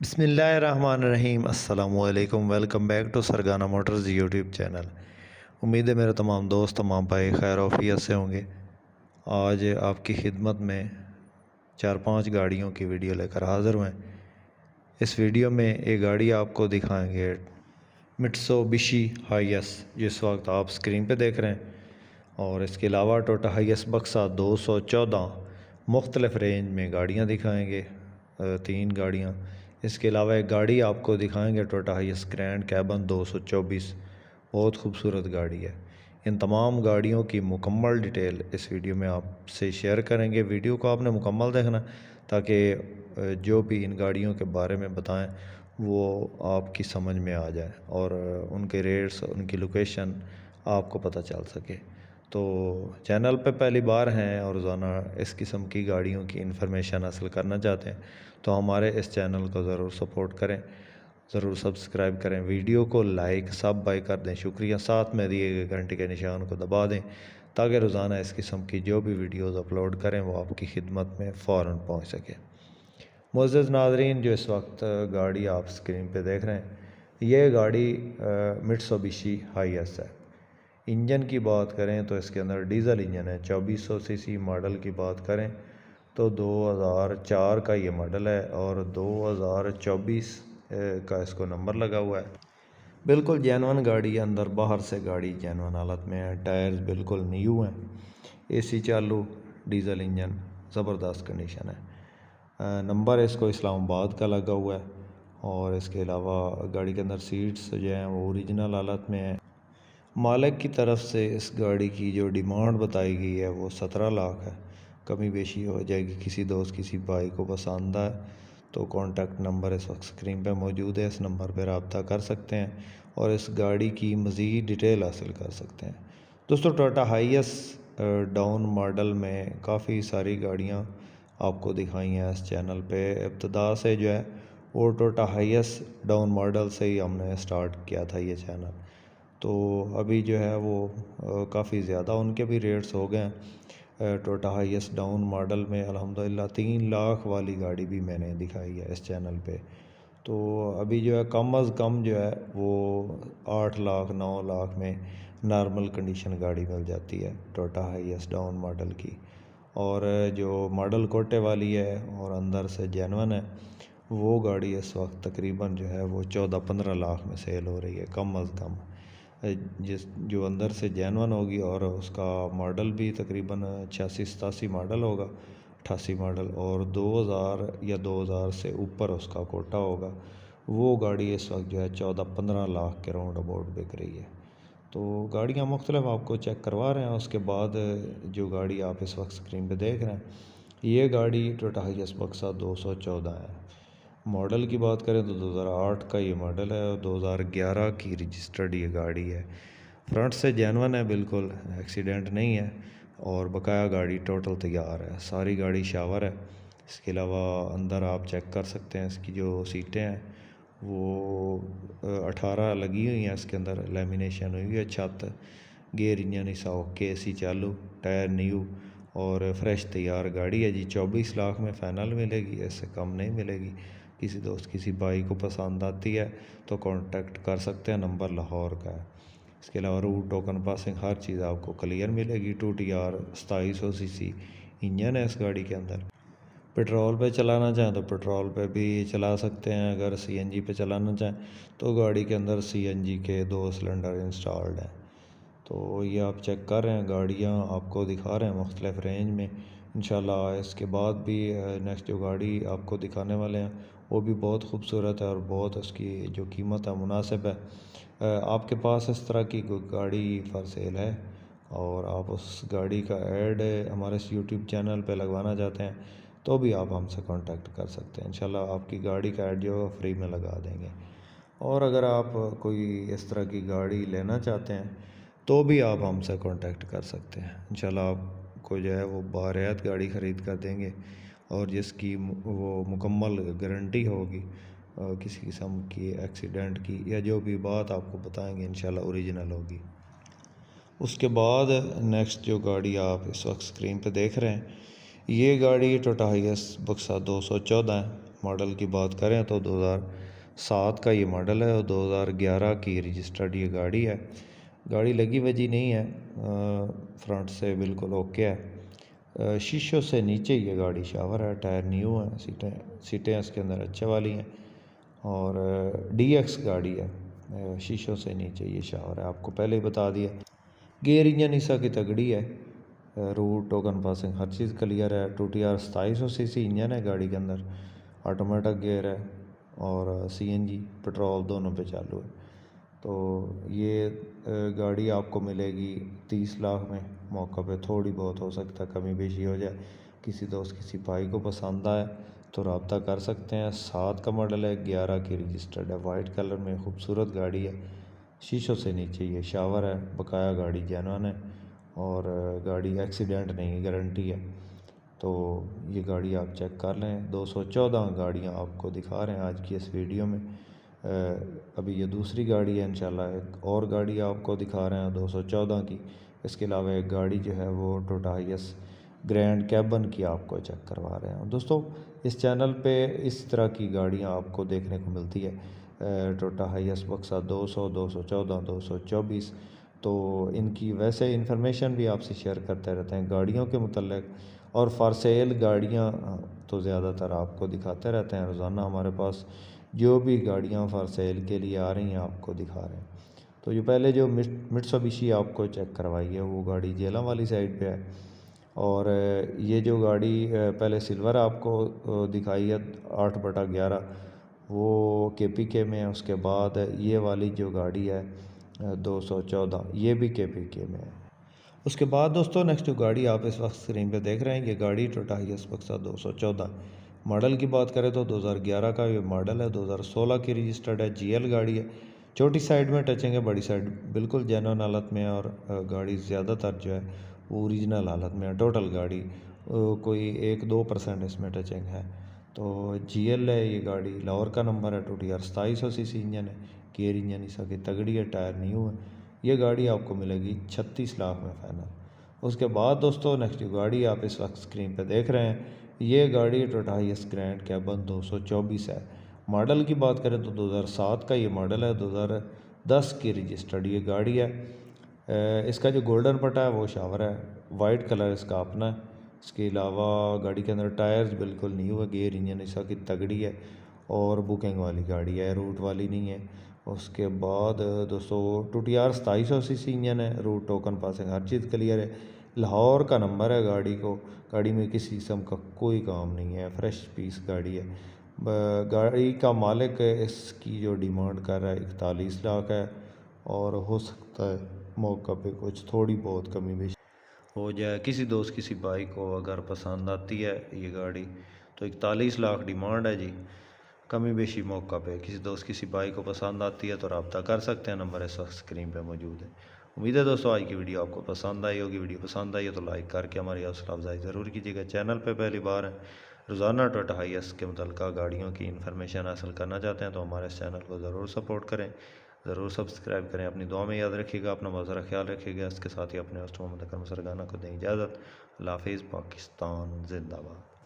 बिस्मिल्लाहिर्रहमानिर्रहीम अस्सलामुअलैकुम। Welcome back to Sargana Motors YouTube channel. उम्मीद है मेरे तमाम दोस्त तमाम भाई खैर आफियत से होंगे। आज आपकी खिदमत में 4-5 गाड़ियों की वीडियो लेकर हाज़िर हुए। इस वीडियो में एक गाड़ी आपको दिखाएंगे मित्सुबिशी हाईएस, जिस वक्त आप स्क्रीन पे देख रहे हैं। और इसके अलावा टोयोटा हाईएस बक्सा 214 मुख्तलिफ़ रेंज में गाड़ियाँ दिखाएंगे, 3 गाड़ियाँ। इसके अलावा एक गाड़ी आपको दिखाएंगे टोयोटा हाईएस ग्रैंड कैबन 224, बहुत खूबसूरत गाड़ी है। इन तमाम गाड़ियों की मुकम्मल डिटेल इस वीडियो में आपसे शेयर करेंगे। वीडियो को आपने मुकम्मल देखना ताकि जो भी इन गाड़ियों के बारे में बताएं वो आपकी समझ में आ जाए और उनके रेट्स, उनकी लोकेशन आपको पता चल सके। तो चैनल पे पहली बार हैं और रोज़ाना इस किस्म की गाड़ियों की इन्फॉर्मेशन हासिल करना चाहते हैं तो हमारे इस चैनल को ज़रूर सपोर्ट करें, ज़रूर सब्सक्राइब करें, वीडियो को लाइक सब बाय कर दें, शुक्रिया। साथ में दिए गए घंटे के निशान को दबा दें ताकि रोज़ाना इस किस्म की जो भी वीडियोज़ अपलोड करें वो आपकी खिदमत में फ़ौरन पहुँच सके। मुअज़्ज़ज़ नाज़रीन, जो इस वक्त गाड़ी आप स्क्रीन पे देख रहे हैं, ये गाड़ी मित्सुबिशी हाईएस है। इंजन की बात करें तो इसके अंदर डीज़ल इंजन है। 2400 सीसी मॉडल की बात करें तो 2004 का ये मॉडल है और 2024 का इसको नंबर लगा हुआ है। बिल्कुल जेनवन गाड़ी है, अंदर बाहर से गाड़ी जेनवन हालत में है। टायर्स बिल्कुल न्यू हैं, एसी चालू, डीज़ल इंजन, ज़बरदस्त कंडीशन है। नंबर इसको इस्लामाबाद का लगा हुआ है और इसके अलावा गाड़ी के अंदर सीट्स जो हैं वो ओरिजिनल हालत में है। मालिक की तरफ से इस गाड़ी की जो डिमांड बताई गई है वो 17 लाख है। कमी बेशी हो जाएगी। किसी दोस्त किसी भाई को पसंद आए तो कॉन्टैक्ट नंबर इस वक्त स्क्रीन पे मौजूद है, इस नंबर पर रब्ता कर सकते हैं और इस गाड़ी की मज़ीद डिटेल हासिल कर सकते हैं। दोस्तों, टोयोटा हाईएस डाउन मॉडल में काफ़ी सारी गाड़ियाँ आपको दिखाई हैं इस चैनल पे। इब्तदा से जो है वो टोयोटा हाईएस डाउन मॉडल से ही हमने स्टार्ट किया था ये चैनल। तो अभी जो है वो काफ़ी ज़्यादा उनके भी रेट्स हो गए हैं। टोयोटा हाईएस डाउन मॉडल में अल्हम्दुलिल्लाह 3 लाख वाली गाड़ी भी मैंने दिखाई है इस चैनल पे। तो अभी जो है कम अज़ कम जो है वो 8 लाख 9 लाख में नॉर्मल कंडीशन गाड़ी मिल जाती है टोयोटा हाईएस डाउन मॉडल की। और जो मॉडल कोटे वाली है और अंदर से जेनवन है वो गाड़ी इस वक्त तकरीबन जो है वो 14-15 लाख में सेल हो रही है कम अज़ कम। जिस जो अंदर से जेनवन होगी और उसका मॉडल भी तकरीबन 86-87 मॉडल होगा, 88 मॉडल, और 2000 या 2000 से ऊपर उसका कोटा होगा, वो गाड़ी इस वक्त जो है 14-15 लाख के राउंड अबाउट बिक रही है। तो गाड़ियाँ मुख्तलिफ आपको चेक करवा रहे हैं। उसके बाद जो गाड़ी आप इस वक्त स्क्रीन पे देख रहे हैं, ये गाड़ी टोयोटा हाईएस बक्सा 214 है। मॉडल की बात करें तो 2008 का ये मॉडल है और 2011 की रजिस्टर्ड ये गाड़ी है। फ्रंट से जेनवन है, बिल्कुल एक्सीडेंट नहीं है और बकाया गाड़ी टोटल तैयार है। सारी गाड़ी शावर है। इसके अलावा अंदर आप चेक कर सकते हैं, इसकी जो सीटें हैं वो 18 लगी हुई हैं। इसके अंदर लेमिनेशन हुई है छत, गेयर इंजन हिस्सा ओके, एसी चालू, टायर न्यू और फ्रेश तैयार गाड़ी है जी। 24 लाख में फ़ाइनल मिलेगी, इससे कम नहीं मिलेगी। किसी दोस्त किसी भाई को पसंद आती है तो कांटेक्ट कर सकते हैं, नंबर लाहौर का है। इसके अलावा रूट, टोकन, पासिंग, हर चीज़ आपको क्लियर मिलेगी। 2TR 2700 सीसी इंजन है इस गाड़ी के अंदर। पेट्रोल पे चलाना चाहें तो पेट्रोल पे भी चला सकते हैं। अगर CNG पे चलाना चाहें तो गाड़ी के अंदर CNG के 2 सिलेंडर इंस्टॉल्ड हैं। तो ये आप चेक कर रहे हैं, गाड़ियाँ आपको दिखा रहे हैं मुख्तलिफ़ रेंज में। इंशाल्लाह इसके बाद भी नेक्स्ट जो गाड़ी आपको दिखाने वाले हैं वो भी बहुत खूबसूरत है और बहुत उसकी जो कीमत है मुनासिब है। आपके पास इस तरह की कोई गाड़ी फॉर सेल है और आप उस गाड़ी का ऐड हमारे इस यूट्यूब चैनल पे लगवाना चाहते हैं तो भी आप हमसे कांटेक्ट कर सकते हैं। इंशाल्लाह आपकी गाड़ी का ऐड जो है फ्री में लगा देंगे। और अगर आप कोई इस तरह की गाड़ी लेना चाहते हैं तो भी आप हमसे कांटेक्ट कर सकते हैं। इंशाल्लाह आपको जो है वो बारियात गाड़ी ख़रीद कर देंगे और जिसकी वो मुकम्मल गारंटी होगी, किसी किस्म की एक्सीडेंट की या जो भी बात आपको बताएंगे इंशाल्लाह ओरिजिनल होगी। उसके बाद नेक्स्ट जो गाड़ी आप इस वक्त स्क्रीन पे देख रहे हैं, ये गाड़ी टोयोटा हाईएस बक्सा 214 है। मॉडल की बात करें तो 2007 का ये मॉडल है और 2011 की रजिस्टर्ड ये गाड़ी है। गाड़ी लगी वजी नहीं है, फ्रंट से बिल्कुल ओके है। शीशों से नीचे ये गाड़ी शावर है, टायर न्यू है, सीटें इसके अंदर अच्छे वाली हैं और DX गाड़ी है। शीशों से नीचे ये शावर है, आपको पहले ही बता दिया। गेयर इंजन इसका की तगड़ी है, रूट टोकन पासिंग हर चीज़ क्लियर है। 2TR 2700 cc इंजन है गाड़ी के अंदर, ऑटोमेटिक गियर है और CNG पेट्रोल दोनों पे चालू है। तो ये गाड़ी आपको मिलेगी 30 लाख में। मौका पे थोड़ी बहुत हो सकता है कमी बेशी हो जाए, किसी दोस्त किसी भाई को पसंद आए तो रब्ता कर सकते हैं। 7 का मॉडल है, 11 की रजिस्टर्ड है, वाइट कलर में खूबसूरत गाड़ी है। शीशों से नीचे ये शावर है, बकाया गाड़ी जेन्युइन है और गाड़ी एक्सीडेंट नहीं है, गारंटी है। तो ये गाड़ी आप चेक कर लें। 214 गाड़ियाँ आपको दिखा रहे हैं आज की इस वीडियो में। अभी ये दूसरी गाड़ी है, इंशाल्लाह एक और गाड़ी आपको दिखा रहे हैं 214 की। इसके अलावा एक गाड़ी जो है वो टोयोटा हाइएस ग्रैंड कैबन की आपको चेक करवा रहे हैं। दोस्तों इस चैनल पे इस तरह की गाड़ियाँ आपको देखने को मिलती है, टोयोटा हाइएस बक्सा 200, 214, 224। तो इनकी वैसे इन्फॉर्मेशन भी आपसे शेयर करते रहते हैं गाड़ियों के मतलब, और फॉर सेल गाड़ियाँ तो ज़्यादातर आपको दिखाते रहते हैं रोज़ाना। हमारे पास जो भी गाड़ियाँ फॉर सेल के लिए आ रही हैं आपको दिखा रहे हैं। तो ये पहले जो मित्सुबिशी आपको चेक करवाई है वो गाड़ी जेलम वाली साइड पे है, और ये जो गाड़ी पहले सिल्वर आपको दिखाई है 8/11 वो KPK में है। उसके बाद ये वाली जो गाड़ी है 214 ये भी KPK में है। उसके बाद दोस्तों नेक्स्ट जो गाड़ी आप इस वक्त स्क्रीन पे देख रहे हैं ये गाड़ी टोयोटा हाइएस बक्सा 214। मॉडल की बात करें तो 2011 का ये मॉडल है, 2016 की रजिस्टर्ड है, GL गाड़ी है। छोटी साइड में टचिंग है, बड़ी साइड बिल्कुल जेन्युइन हालत में है और गाड़ी ज़्यादातर जो है वो ओरिजिनल हालत में है। टोटल गाड़ी कोई 1-2% इसमें टचिंग है। तो GL है ये गाड़ी, लाहौर का नंबर है, 2TR 2700 cc इंजन है, गेयर इंजन इसका तगड़ी है, टायर न्यू है। ये गाड़ी आपको मिलेगी 36 लाख में फ़ाइनल। उसके बाद दोस्तों नेक्स्ट जो गाड़ी आप इस वक्त स्क्रीन पे देख रहे हैं ये गाड़ी टोयोटा हाइएस ग्रैंड कैबन 224 है। मॉडल की बात करें तो 2007 का ये मॉडल है, 2010 की रजिस्टर्ड ये गाड़ी है। इसका जो गोल्डन पट्टा है वो शावर है, वाइट कलर इसका अपना है। इसके अलावा गाड़ी के अंदर टायर्स बिल्कुल न्यू है, गेयर इंजन इसका की तगड़ी है और बुकिंग वाली गाड़ी है, रूट वाली नहीं है। उसके बाद दोस्तों 2TR 2700 cc इंजन है, रूट टोकन पासिंग हर चीज़ क्लियर है। लाहौर का नंबर है गाड़ी को, गाड़ी में किसी किस्म का कोई काम नहीं है, फ्रेश पीस गाड़ी है। गाड़ी का मालिक इसकी जो डिमांड कर रहा है 41 लाख है, और हो सकता है मौका पे कुछ थोड़ी बहुत कमी बेशी हो जाए। किसी दोस्त किसी भाई को अगर पसंद आती है ये गाड़ी तो 41 लाख डिमांड है जी। कमी बेशी मौका पे किसी दोस्त किसी भाई को पसंद आती है तो रब्ता कर सकते हैं, नंबर इस वक्त स्क्रीन पे मौजूद है। उम्मीद है दोस्तों आज की वीडियो आपको पसंद आई होगी। वीडियो पसंद आई है तो लाइक करके हमारी हौसला अफजाई ज़रूर कीजिएगा। चैनल पे पहली बार है, रोज़ाना टोयोटा हाइएस के मुतल्लिक़ गाड़ियों की इन्फॉर्मेशन हासिल करना चाहते हैं तो हमारे इस चैनल को ज़रूर सपोर्ट करें, ज़रूर सब्सक्राइब करें। अपनी दुआ में याद रखिएगा, अपना बहुत सारा ख्याल रखिएगा। इसके साथ ही अपने दोस्त मोहम्मद अकरम सरगाना को दें इजाज़त। अल्लाह हाफ़िज़। पाकिस्तान जिंदाबाद।